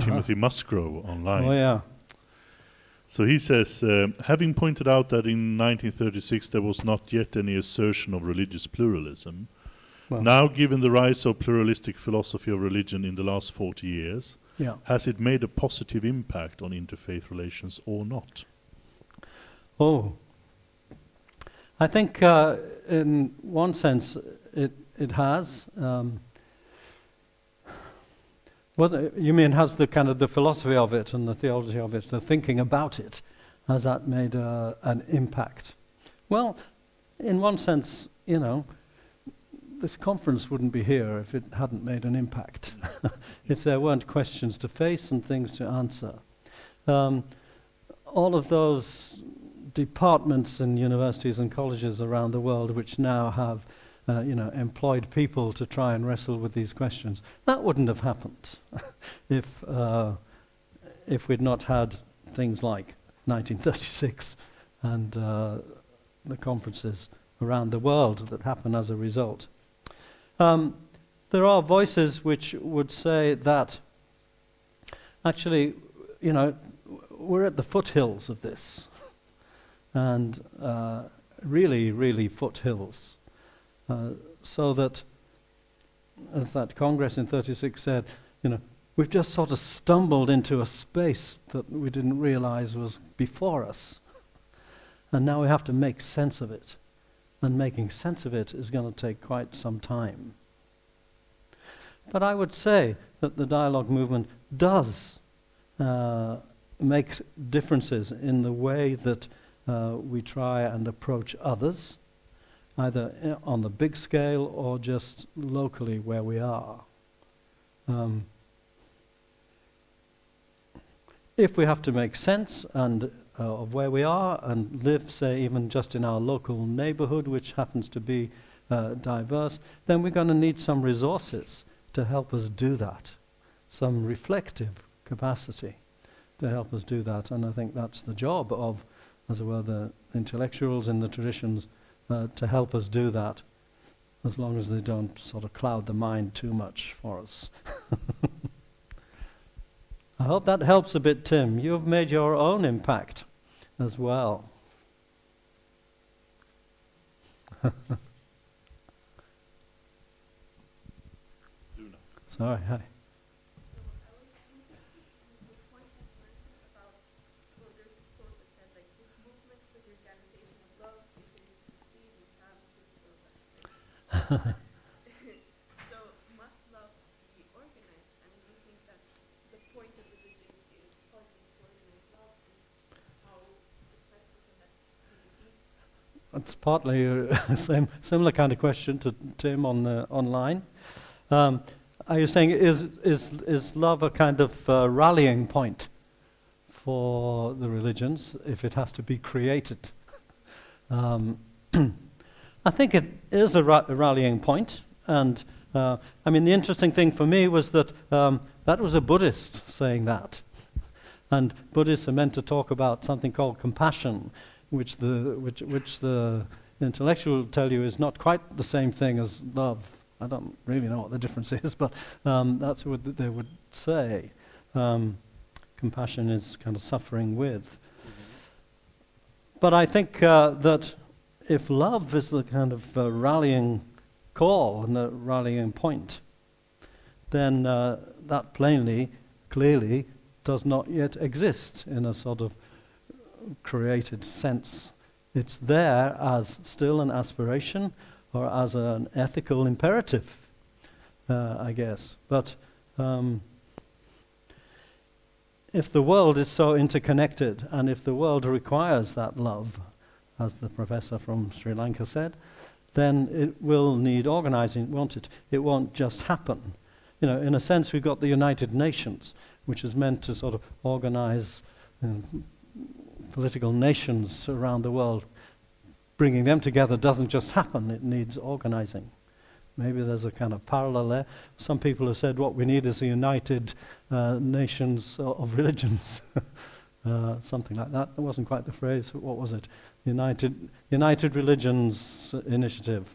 Timothy Musgrove online. Oh, yeah. So he says, having pointed out that in 1936 there was not yet any assertion of religious pluralism, now given the rise of pluralistic philosophy of religion in the last 40 years, has it made a positive impact on interfaith relations or not? Oh, I think in one sense it has. Whether you mean has the kind of the philosophy of it and the theology of it, the thinking about it, has that made an impact? Well, in one sense, this conference wouldn't be here if it hadn't made an impact, if there weren't questions to face and things to answer. All of those departments in universities and colleges around the world which now have employed people to try and wrestle with these questions, that wouldn't have happened if we'd not had things like 1936 and the conferences around the world that happen as a result. There are voices which would say that actually, we're at the foothills of this, and really, really foothills. So that, as that Congress in 36 said, we've just sort of stumbled into a space that we didn't realize was before us. And now we have to make sense of it. And making sense of it is going to take quite some time. But I would say that the dialogue movement does make differences in the way that we try and approach others, either on the big scale or just locally where we are. If we have to make sense of where we are and live, say, even just in our local neighborhood, which happens to be diverse, then we're going to need some resources to help us do that, some reflective capacity to help us do that. And I think that's the job of, as it were, the intellectuals in the traditions, to help us do that, as long as they don't sort of cloud the mind too much for us. I hope that helps a bit, Tim. You've made your own impact as well. Sorry, hi. So must love be organized? And do you think that the point of religion is partly to organize love? And how successful can that be? It's partly a similar kind of question to Tim on online. Are you saying is love a kind of rallying point for the religions if it has to be created? I think it is a rallying point, and I mean the interesting thing for me was that that was a Buddhist saying that, and Buddhists are meant to talk about something called compassion, which the intellectual will tell you is not quite the same thing as love. I don't really know what the difference is, but that's what they would say. Compassion is kind of suffering with. But I think that if love is the kind of rallying call and the rallying point, then that clearly does not yet exist in a sort of created sense. It's there as still an aspiration or as an ethical imperative, I guess. But if the world is so interconnected, and if the world requires that love, as the professor from Sri Lanka said, then it will need organizing, won't it? It won't just happen. You know, in a sense, we've got the United Nations, which is meant to sort of organize political nations around the world. Bringing them together doesn't just happen, it needs organizing. Maybe there's a kind of parallel there. Some people have said what we need is a United Nations of religions. Something like that. That wasn't quite the phrase. What was it? United Religions Initiative,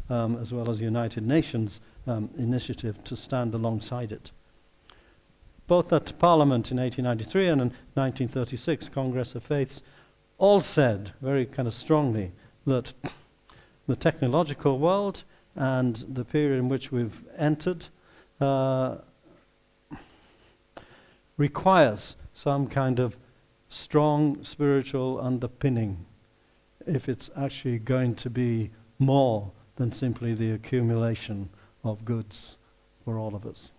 as well as United Nations Initiative to stand alongside it. Both at Parliament in 1893 and in 1936, Congress of Faiths all said very kind of strongly that the technological world and the period in which we've entered requires some kind of strong spiritual underpinning if it's actually going to be more than simply the accumulation of goods for all of us.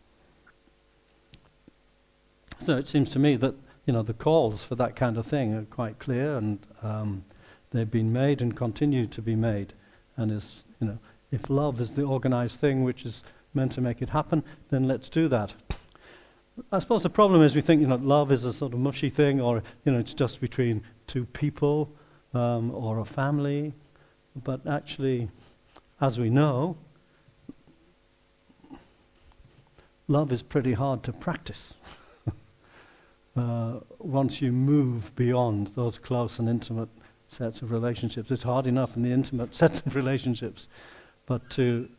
So it seems to me that, you know, the calls for that kind of thing are quite clear, and they've been made and continue to be made. And is, you know, if love is the organized thing which is meant to make it happen, then let's do that. I suppose the problem is we think, you know, love is a sort of mushy thing, or, you know, it's just between two people or a family. But actually, as we know, love is pretty hard to practice. Once you move beyond those close and intimate sets of relationships, it's hard enough in the intimate sets of relationships, but to,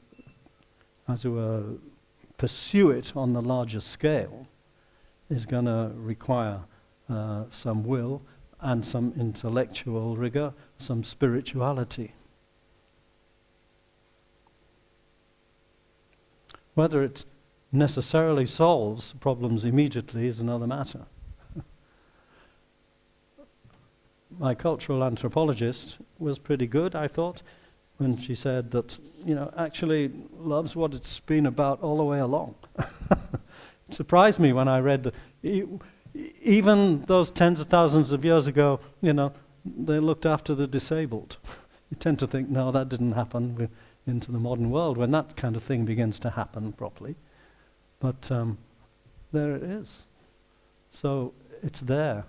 as it were, pursue it on the larger scale is going to require some will and some intellectual rigor, some spirituality. Whether it necessarily solves problems immediately is another matter. My cultural anthropologist was pretty good, I thought, when she said that, you know, actually love's what it's been about all the way along. It surprised me when I read that even those tens of thousands of years ago, you know, they looked after the disabled. You tend to think, no, that didn't happen into the modern world when that kind of thing begins to happen properly. But there it is. So it's there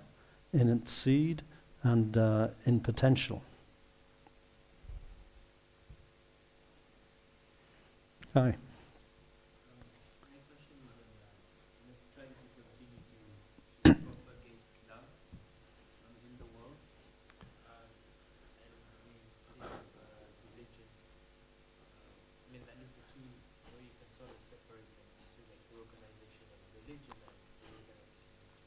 in its seed and in potential. Hi. My question is on trying to continue to propagate love in the world, and we see religion. I mean, that is the two, you can sort of separate them into like the organization of religion and the organization of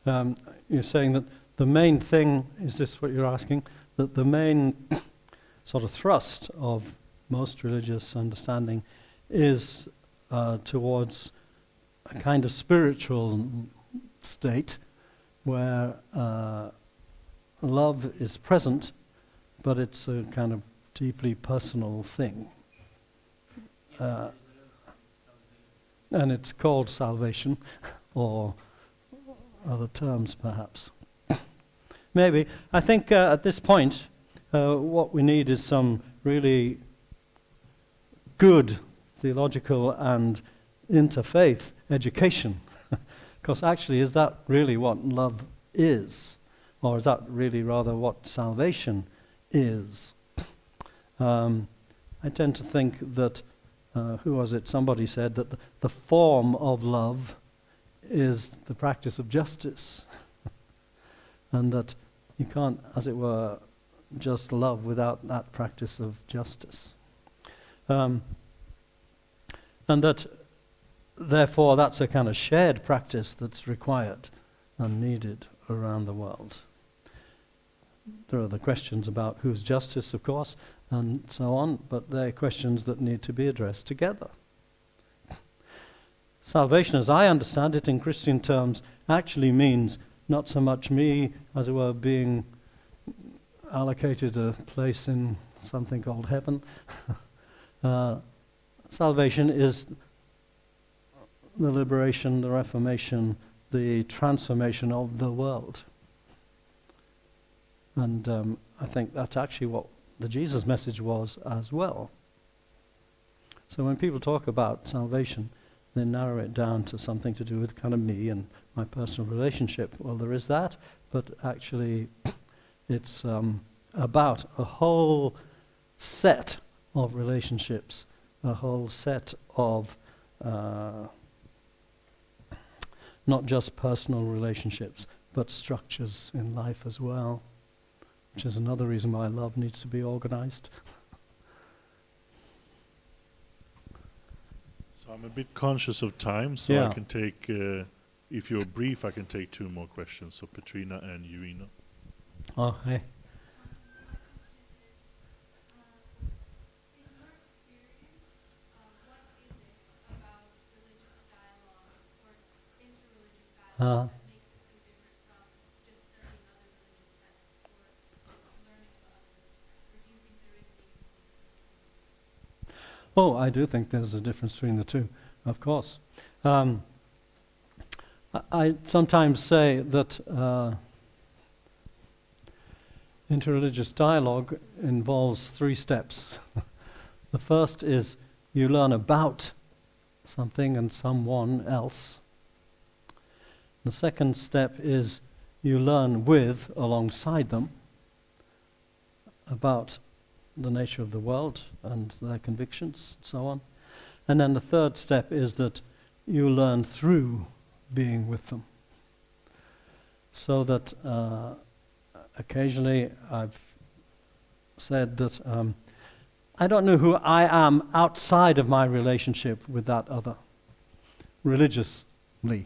You're saying that the main thing, is this what you're asking? That the main sort of thrust of most religious understanding is towards a kind of spiritual state where love is present, but it's a kind of deeply personal thing. And it's called salvation, or other terms perhaps. Maybe. I think at this point, what we need is some really good theological and interfaith education. Because actually, is that really what love is? Or is that really rather what salvation is? I tend to think that, who was it? Somebody said that the form of love is the practice of justice. And that you can't, as it were, just love without that practice of justice. And that, therefore, that's a kind of shared practice that's required and needed around the world. There are the questions about whose justice, of course, and so on, but they're questions that need to be addressed together. Salvation, as I understand it in Christian terms, actually means not so much me, as it were, being allocated a place in something called heaven. Salvation is the liberation, the reformation, the transformation of the world. And I think that's actually what the Jesus message was as well. So when people talk about salvation, they narrow it down to something to do with kind of me and my personal relationship. Well, there is that, but actually it's about a whole set of relationships, a whole set of not just personal relationships, but structures in life as well, which is another reason why love needs to be organized. So I'm a bit conscious of time, so Yeah. I can take, if you're brief, I can take two more questions. So Petrina and Yuina. Oh, hey. Uh, Oh, I do think there's a difference between the two, of course. I sometimes say that interreligious dialogue involves 3 steps. The first is you learn about something and someone else. The second step is you learn with, alongside them, about the nature of the world and their convictions, and so on. And then the third step is that you learn through being with them. So that occasionally I've said that I don't know who I am outside of my relationship with that other, religiously.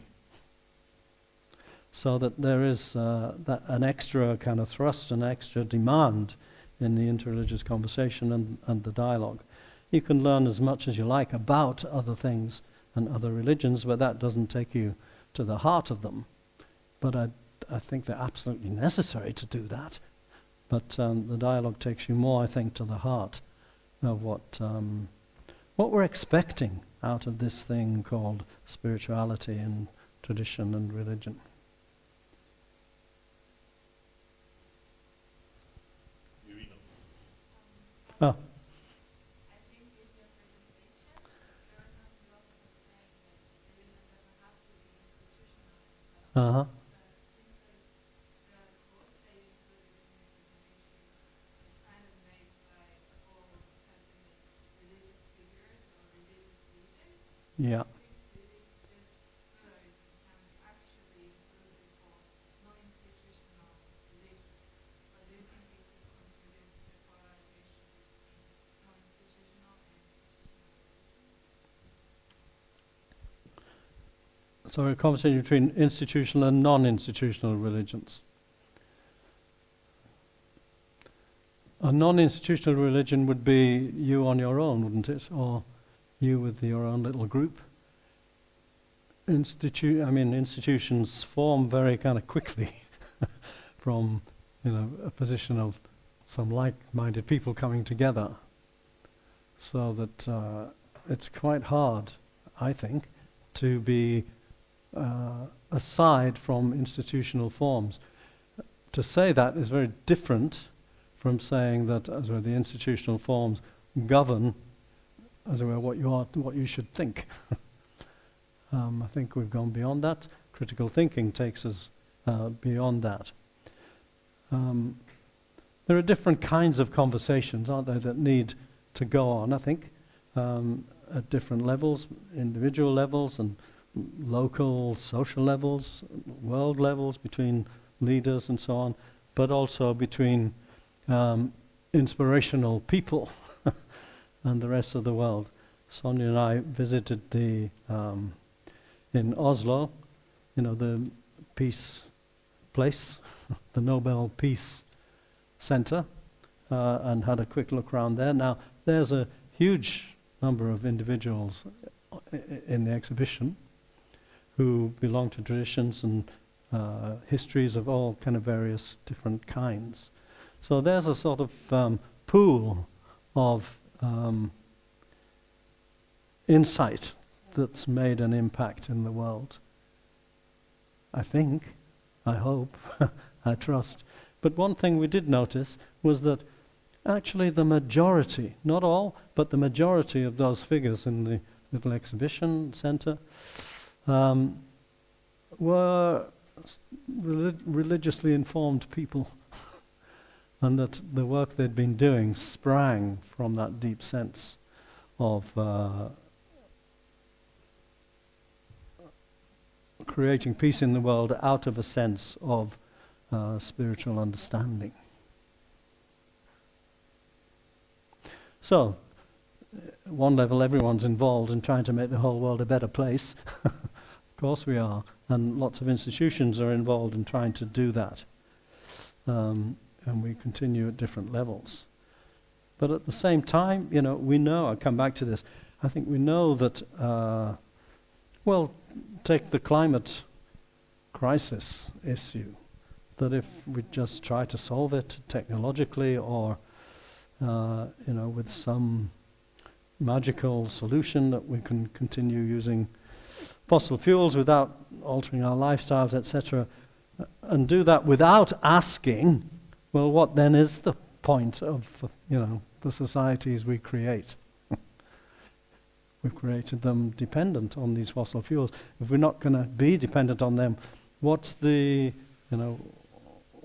So that there is an extra kind of thrust, an extra demand in the interreligious conversation and the dialogue. You can learn as much as you like about other things and other religions, but that doesn't take you to the heart of them. But I think they're absolutely necessary to do that. But the dialogue takes you more, I think, to the heart of what we're expecting out of this thing called spirituality and tradition and religion. Oh. Uh-huh. Yeah. So a conversation between institutional and non-institutional religions. A non-institutional religion would be you on your own, wouldn't it? Or you with your own little group. Institutions form very kind of quickly from, a position of some like-minded people coming together. So that it's quite hard, I think, to be aside from institutional forms. To say that is very different from saying that, as well, the institutional forms govern, as well, what you should think. I think we've gone beyond that. Critical thinking takes us beyond that. There are different kinds of conversations, aren't there, that need to go on, I think, at different levels, individual levels and local, social levels, world levels, between leaders and so on, but also between inspirational people and the rest of the world. Sonia and I visited in Oslo, the peace place, the Nobel Peace Center, and had a quick look around there. Now, there's a huge number of individuals in the exhibition who belong to traditions and histories of all kind of various different kinds. So there's a sort of pool of insight that's made an impact in the world. I think, I hope, I trust. But one thing we did notice was that actually the majority, not all, but the majority of those figures in the little exhibition center were religiously informed people, and that the work they'd been doing sprang from that deep sense of creating peace in the world out of a sense of spiritual understanding. So, at one level, everyone's involved in trying to make the whole world a better place. Of course we are. And lots of institutions are involved in trying to do that. And we continue at different levels. But at the same time, we know, I'll come back to this, I think we know that, take the climate crisis issue, that if we just try to solve it technologically or with some magical solution that we can continue using fossil fuels without altering our lifestyles, etc., and do that without asking, well, what then is the point of, the societies we create? We've created them dependent on these fossil fuels. If we're not going to be dependent on them, what are the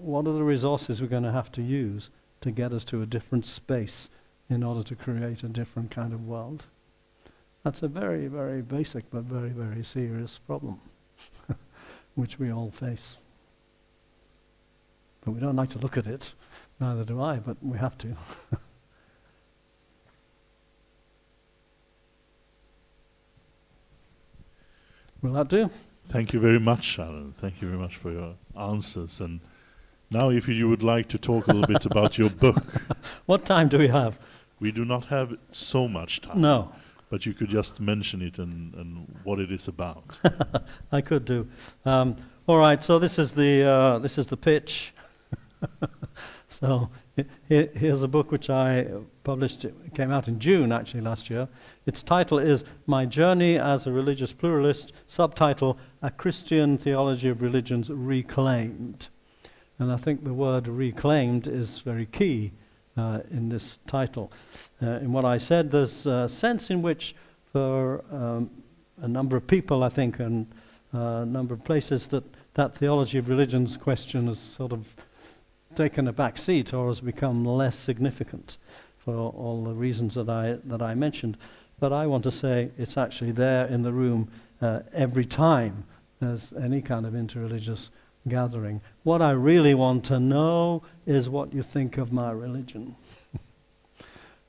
resources we're going to have to use to get us to a different space in order to create a different kind of world? That's a very, very basic but very, very serious problem which we all face. But we don't like to look at it, neither do I, but we have to. Will that do? Thank you very much, Alan. Thank you very much for your answers. And now if you would like to talk a little bit about your book. What time do we have? We do not have so much time. No. But you could just mention it and what it is about. I could do. All right, so this is the pitch. So here's a book which I published. It came out in June, actually, last year. Its title is My Journey as a Religious Pluralist, subtitle, A Christian Theology of Religions Reclaimed. And I think the word reclaimed is very key in this title. In what I said, there's a sense in which for a number of people, I think, and a number of places, that theology of religions question has sort of taken a back seat or has become less significant for all the reasons that I mentioned. But I want to say it's actually there in the room every time there's any kind of interreligious gathering. What I really want to know is what you think of my religion.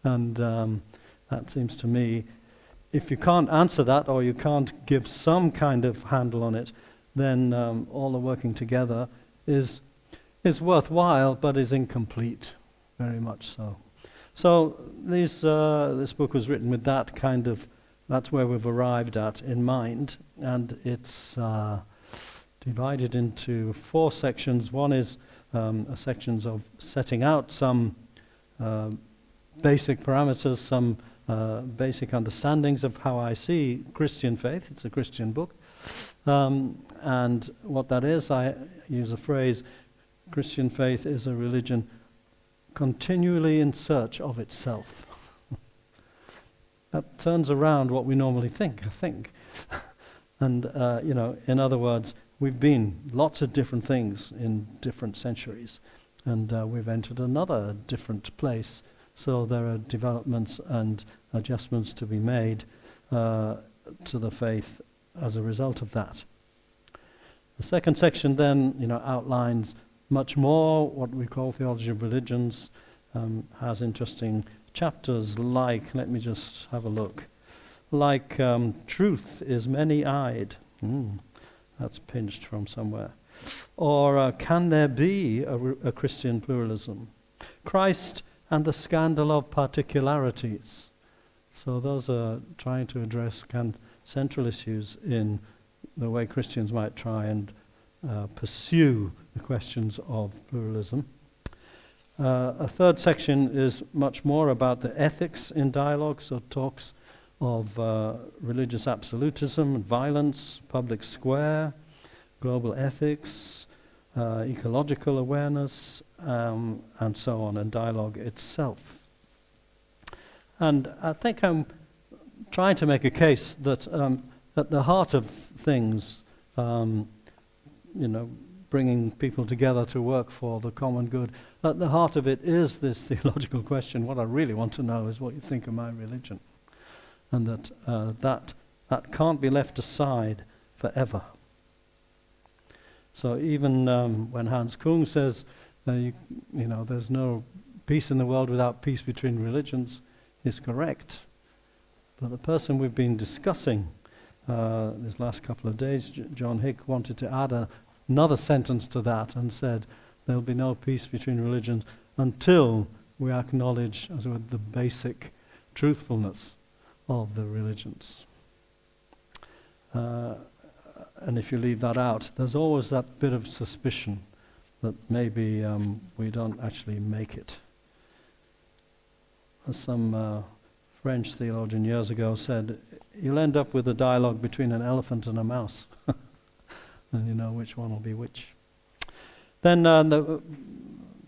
And that seems to me if you can't answer that, or you can't give some kind of handle on it, then all the working together is worthwhile, but is incomplete, very much so. So this book was written with that's where we've arrived at in mind, and it's divided into 4 sections. One is sections of setting out some basic parameters, some basic understandings of how I see Christian faith. It's a Christian book. And what that is, I use a phrase, Christian faith is a religion continually in search of itself. That turns around what we normally think, I think. And, in other words, we've been lots of different things in different centuries, and we've entered another different place. So there are developments and adjustments to be made to the faith as a result of that. The second section then, outlines much more what we call theology of religions, has interesting chapters like, let me just have a look, like truth is many-eyed. That's pinched from somewhere. Or can there be a Christian pluralism? Christ and the scandal of particularities. So those are trying to address central issues in the way Christians might try and pursue the questions of pluralism. A third section is much more about the ethics in dialogue, so talks of religious absolutism and violence, public square, global ethics, ecological awareness, and so on, and dialogue itself. And I think I'm trying to make a case that at the heart of things, bringing people together to work for the common good, at the heart of it is this theological question. What I really want to know is what you think of my religion. And that can't be left aside forever. So even when Hans Kung says, there's no peace in the world without peace between religions, is correct. But the person we've been discussing this last couple of days, John Hick, wanted to add another sentence to that and said, there'll be no peace between religions until we acknowledge as well the basic truthfulness of the religions. And if you leave that out, there's always that bit of suspicion that maybe we don't actually make it. As some French theologian years ago said, you'll end up with a dialogue between an elephant and a mouse. And you know which one will be which. Then the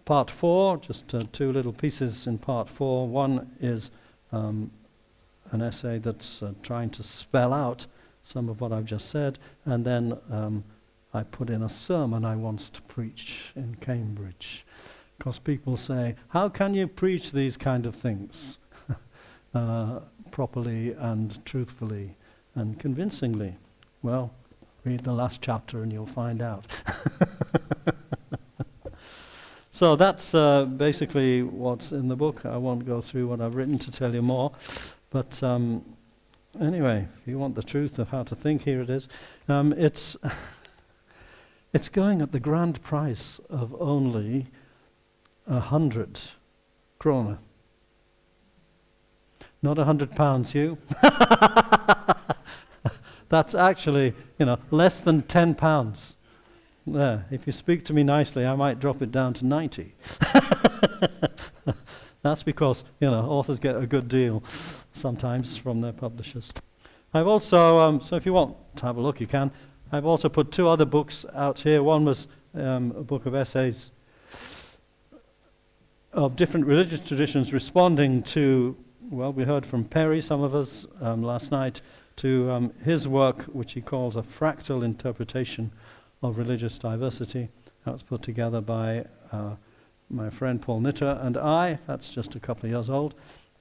part 4, just 2 little pieces in part 4. One is an essay that's trying to spell out some of what I've just said, and then I put in a sermon I once to preach in Cambridge, because people say, how can you preach these kind of things properly and truthfully and convincingly? Well, read the last chapter and you'll find out. So that's basically what's in the book. I won't go through what I've written to tell you more, but anyway, if you want the truth of how to think, here it is. It's going at the grand price of only 100 krona. Not £100, Hugh. That's actually, less than £10. There, if you speak to me nicely, I might drop it down to 90. That's because, authors get a good deal sometimes from their publishers. I've also, so if you want to have a look, you can. I've also put 2 other books out here. One was a book of essays of different religious traditions responding to, well, we heard from Perry, some of us, last night, to his work, which he calls a fractal interpretation of religious diversity. That was put together by my friend Paul Nitter and I. That's just a couple of years old.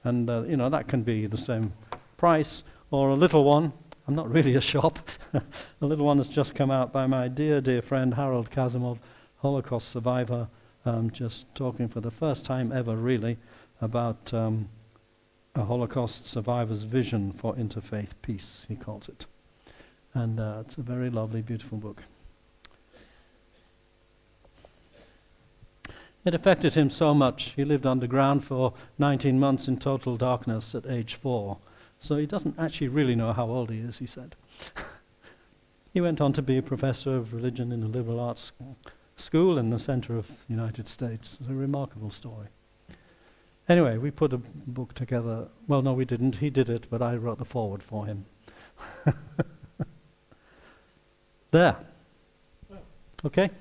And, that can be the same price, or a little one. I'm not really a shop. A little one that's just come out by my dear, dear friend Harold Kazimov, Holocaust survivor, just talking for the first time ever, really, about A Holocaust Survivor's Vision for Interfaith Peace, he calls it. And it's a very lovely, beautiful book. It affected him so much. He lived underground for 19 months in total darkness at age 4. So he doesn't actually really know how old he is, he said. He went on to be a professor of religion in a liberal arts school in the center of the United States. It's a remarkable story. Anyway, we put a book together. Well, no, we didn't. He did it, but I wrote the foreword for him. There. Okay?